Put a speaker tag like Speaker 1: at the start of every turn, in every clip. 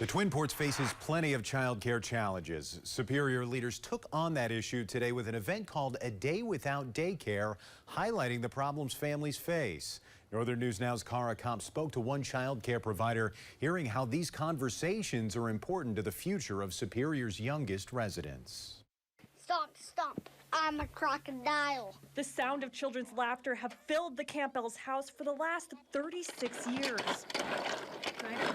Speaker 1: The Twin Ports faces plenty of child care challenges. Superior leaders took on that issue today with an event called A Day Without Daycare, highlighting the problems families face. Northern News Now's Cara Kopp spoke to one child care provider, hearing how these conversations are important to the future of Superior's youngest residents.
Speaker 2: Stomp, stomp, I'm a crocodile.
Speaker 3: The sound of children's laughter have filled the Campbell's house for the last 36 years.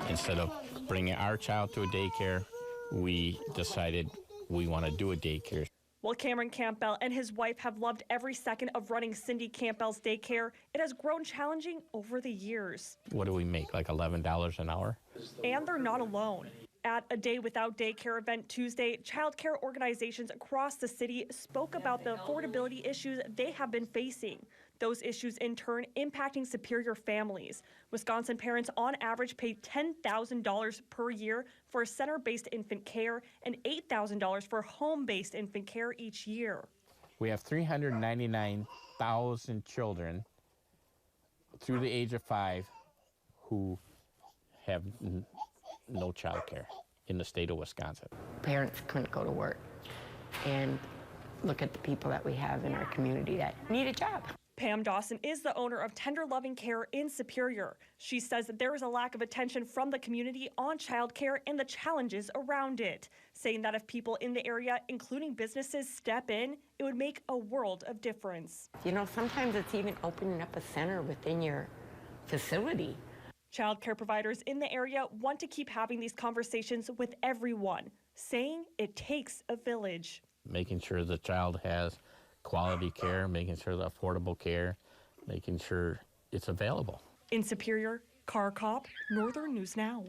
Speaker 4: Instead of bringing our child to a daycare, we decided we want to do a daycare.
Speaker 3: While Cameron Campbell and his wife have loved every second of running Cindy Campbell's daycare, it has grown challenging over the years.
Speaker 4: What do we make, like $11 an hour?
Speaker 3: And they're not alone. At a Day Without Daycare event Tuesday, child care organizations across the city spoke about the affordability issues they have been facing. Those issues, in turn, impacting Superior families. Wisconsin parents, on average, pay $10,000 per year for center-based infant care and $8,000 for home-based infant care each year.
Speaker 4: We have 399,000 children through the age of 5 who have no child care in the state of Wisconsin.
Speaker 5: Parents couldn't go to work, and look at the people that we have in our community that need a job.
Speaker 3: Pam Dawson is the owner of Tender Loving Care in Superior. She says that there is a lack of attention from the community on child care and the challenges around it, saying that if people in the area, including businesses, step in, it would make a world of difference.
Speaker 5: You know, sometimes it's even opening up a center within your facility.
Speaker 3: Child care providers in the area want to keep having these conversations with everyone, saying it takes a village.
Speaker 4: Making sure the child has quality care, making sure the affordable care, making sure it's available.
Speaker 3: In Superior, Cara Kopp, Northern News Now.